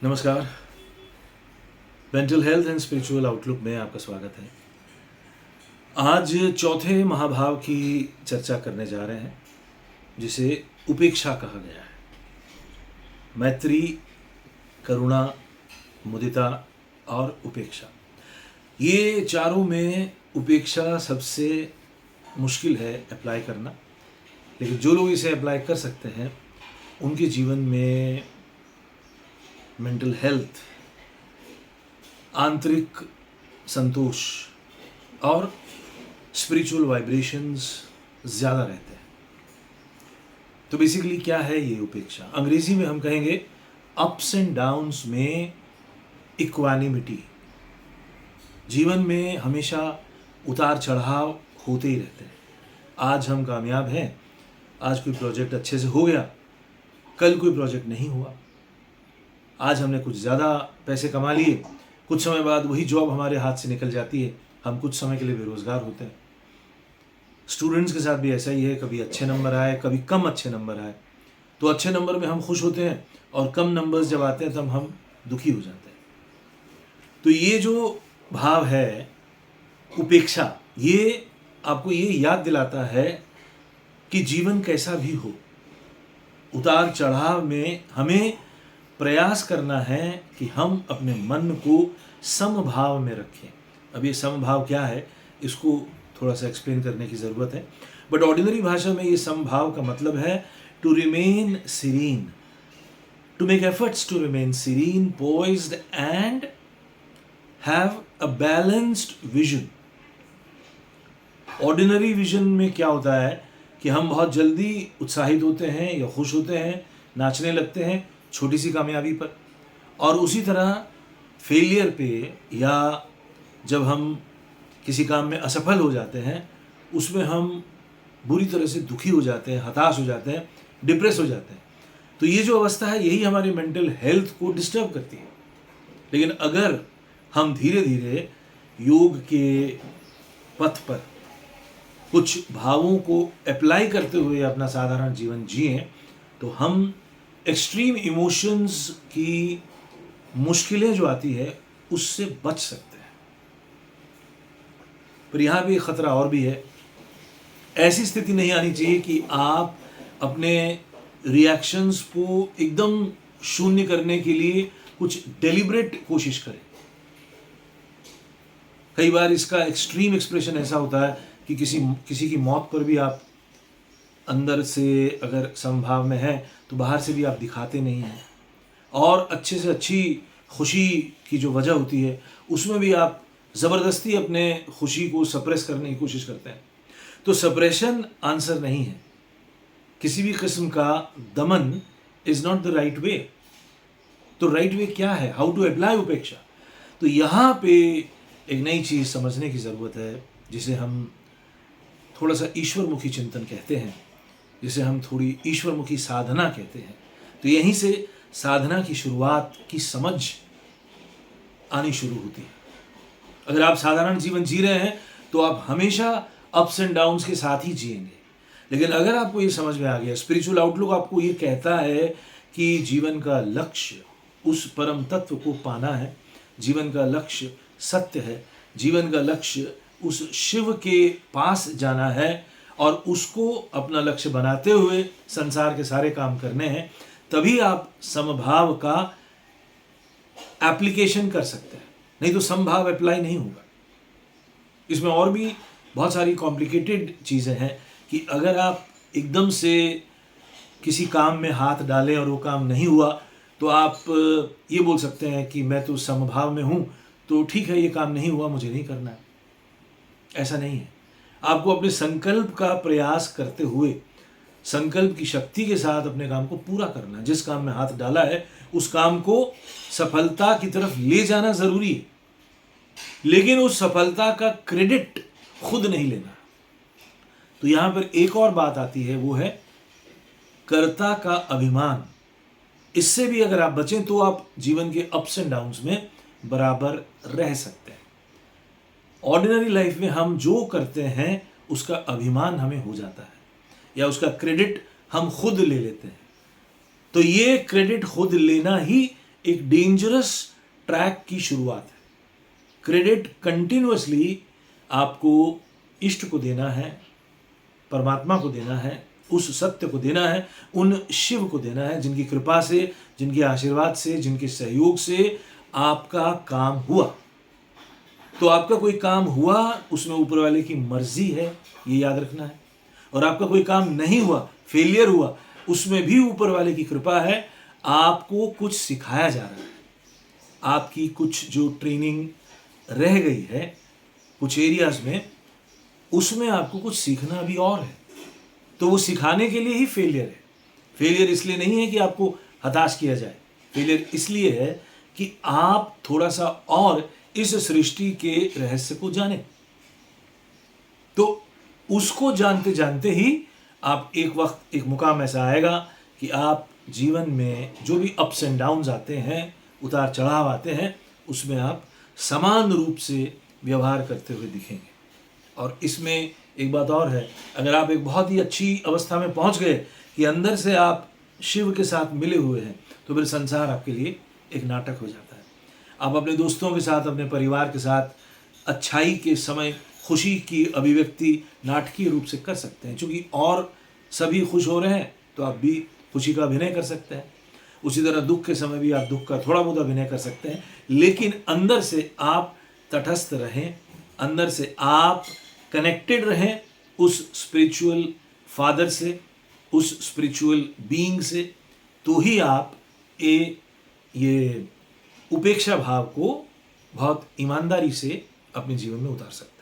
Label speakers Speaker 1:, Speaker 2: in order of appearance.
Speaker 1: नमस्कार। Mental health and spiritual outlook में आपका स्वागत है। आज चौथे महाभाव की चर्चा करने जा रहे हैं, जिसे उपेक्षा कहा गया है। मैत्री, करुणा, मुदिता और उपेक्षा, ये चारों में उपेक्षा सबसे मुश्किल है अप्लाई करना। लेकिन जो लोग इसे अप्लाई कर सकते हैं, उनके जीवन में मेंटल हेल्थ, आंतरिक संतोष और स्पिरिचुअल वाइब्रेशंस ज़्यादा रहते हैं। तो बेसिकली क्या है ये उपेक्षा? अंग्रेजी में हम कहेंगे अप्स एंड डाउन्स में इक्वानिमिटी। जीवन में हमेशा उतार चढ़ाव होते ही रहते हैं। आज हम कामयाब हैं, आज कोई प्रोजेक्ट अच्छे से हो गया, कल कोई प्रोजेक्ट नहीं हुआ। आज हमने कुछ ज़्यादा पैसे कमा लिए, कुछ समय बाद वही जॉब हमारे हाथ से निकल जाती है, हम कुछ समय के लिए बेरोज़गार होते हैं। स्टूडेंट्स के साथ भी ऐसा ही है, कभी अच्छे नंबर आए, कभी कम अच्छे नंबर आए। तो अच्छे नंबर में हम खुश होते हैं और कम नंबर्स जब आते हैं तब हम दुखी हो जाते हैं। तो ये जो भाव है उपेक्षा, ये आपको ये याद दिलाता है कि जीवन कैसा भी हो, उतार चढ़ाव में हमें प्रयास करना है कि हम अपने मन को समभाव में रखें। अब ये समभाव क्या है, इसको थोड़ा सा एक्सप्लेन करने की ज़रूरत है। बट ऑर्डिनरी भाषा में ये समभाव का मतलब है to remain serene, to make efforts to remain serene, poised and have a balanced vision. Ordinary vision में क्या होता है कि हम बहुत जल्दी उत्साहित होते हैं या खुश होते हैं, नाचने लगते हैं छोटी सी कामयाबी पर, और उसी तरह फेलियर पे या जब हम किसी काम में असफल हो जाते हैं, उसमें हम बुरी तरह से दुखी हो जाते हैं, हताश हो जाते हैं, डिप्रेस हो जाते हैं। तो ये जो अवस्था है, यही हमारी मेंटल हेल्थ को डिस्टर्ब करती है। लेकिन अगर हम धीरे धीरे योग के पथ पर कुछ भावों को अप्लाई करते हुए अपना साधारण जीवन जिएं, तो हम एक्सट्रीम इमोशंस की मुश्किलें जो आती है उससे बच सकते हैं। पर यहाँ भी खतरा और भी है। ऐसी स्थिति नहीं आनी चाहिए कि आप अपने रिएक्शंस को एकदम शून्य करने के लिए कुछ डेलिब्रेट कोशिश करें। कई बार इसका एक्सट्रीम एक्सप्रेशन ऐसा होता है कि किसी की मौत पर भी आप अंदर से अगर समभाव में है तो बाहर से भी आप दिखाते नहीं हैं, और अच्छे से अच्छी खुशी की जो वजह होती है उसमें भी आप ज़बरदस्ती अपने खुशी को सप्रेस करने की कोशिश करते हैं। तो सप्रेशन आंसर नहीं है। किसी भी किस्म का दमन is not the right way. तो राइट वे क्या है? हाउ टू अप्लाई उपेक्षा। तो यहाँ पे एक नई चीज़ समझने की ज़रूरत है, जिसे हम थोड़ा सा ईश्वरमुखी चिंतन कहते हैं, जिसे हम थोड़ी ईश्वरमुखी साधना कहते हैं। तो यहीं से साधना की शुरुआत की समझ आनी शुरू होती है। अगर आप साधारण जीवन जी रहे हैं तो आप हमेशा अप्स एंड डाउन्स के साथ ही जिएंगे। लेकिन अगर आपको ये समझ में आ गया, स्पिरिचुअल आउटलुक आपको ये कहता है कि जीवन का लक्ष्य उस परम तत्व को पाना है, जीवन का लक्ष्य सत्य है, जीवन का लक्ष्य उस शिव के पास जाना है और उसको अपना लक्ष्य बनाते हुए संसार के सारे काम करने हैं, तभी आप समभाव का एप्लीकेशन कर सकते हैं। नहीं तो समभाव अप्लाई नहीं होगा। इसमें और भी बहुत सारी कॉम्प्लिकेटेड चीज़ें हैं कि अगर आप एकदम से किसी काम में हाथ डालें और वो काम नहीं हुआ, तो आप ये बोल सकते हैं कि मैं तो समभाव में हूँ, तो ठीक है, ये काम नहीं हुआ, मुझे नहीं करना है। ऐसा नहीं है। आपको अपने संकल्प का प्रयास करते हुए, संकल्प की शक्ति के साथ अपने काम को पूरा करना। जिस काम में हाथ डाला है उस काम को सफलता की तरफ ले जाना ज़रूरी है, लेकिन उस सफलता का क्रेडिट खुद नहीं लेना। तो यहाँ पर एक और बात आती है, वो है कर्ता का अभिमान। इससे भी अगर आप बचें तो आप जीवन के अप्स एंड डाउन्स में बराबर रह सकते हैं। ऑर्डिनरी लाइफ में हम जो करते हैं उसका अभिमान हमें हो जाता है, या उसका क्रेडिट हम खुद ले लेते हैं। तो ये क्रेडिट खुद लेना ही एक डेंजरस ट्रैक की शुरुआत है। क्रेडिट कंटिन्यूअसली आपको इष्ट को देना है, परमात्मा को देना है, उस सत्य को देना है, उन शिव को देना है जिनकी कृपा से, जिनके आशीर्वाद से, जिनके सहयोग से आपका काम हुआ। तो आपका कोई काम हुआ, उसमें ऊपर वाले की मर्जी है, ये याद रखना है। और आपका कोई काम नहीं हुआ, फेलियर हुआ, उसमें भी ऊपर वाले की कृपा है। आपको कुछ सिखाया जा रहा है, आपकी कुछ जो ट्रेनिंग रह गई है कुछ एरियाज में, उसमें आपको कुछ सीखना भी और है। तो वो सिखाने के लिए ही फेलियर है। फेलियर इसलिए नहीं है कि आपको हताश किया जाए, फेलियर इसलिए है कि आप थोड़ा सा और इस सृष्टि के रहस्य को जाने। तो उसको जानते जानते ही आप एक वक्त, एक मुकाम ऐसा आएगा कि आप जीवन में जो भी अप्स एंड डाउन्स आते हैं, उतार चढ़ाव आते हैं, उसमें आप समान रूप से व्यवहार करते हुए दिखेंगे। और इसमें एक बात और है, अगर आप एक बहुत ही अच्छी अवस्था में पहुंच गए कि अंदर से आप शिव के साथ मिले हुए हैं, तो फिर संसार आपके लिए एक नाटक हो जाता है। आप अपने दोस्तों के साथ, अपने परिवार के साथ अच्छाई के समय खुशी की अभिव्यक्ति नाटकीय रूप से कर सकते हैं, क्योंकि और सभी खुश हो रहे हैं तो आप भी खुशी का अभिनय कर सकते हैं। उसी तरह दुख के समय भी आप दुख का थोड़ा बहुत अभिनय कर सकते हैं, लेकिन अंदर से आप तटस्थ रहें, अंदर से आप कनेक्टेड रहें उस स्पिरिचुअल फादर से, उस स्पिरिचुअल बीइंग से। तो ही आप ये उपेक्षा भाव को बहुत ईमानदारी से अपने जीवन में उतार सकते हैं।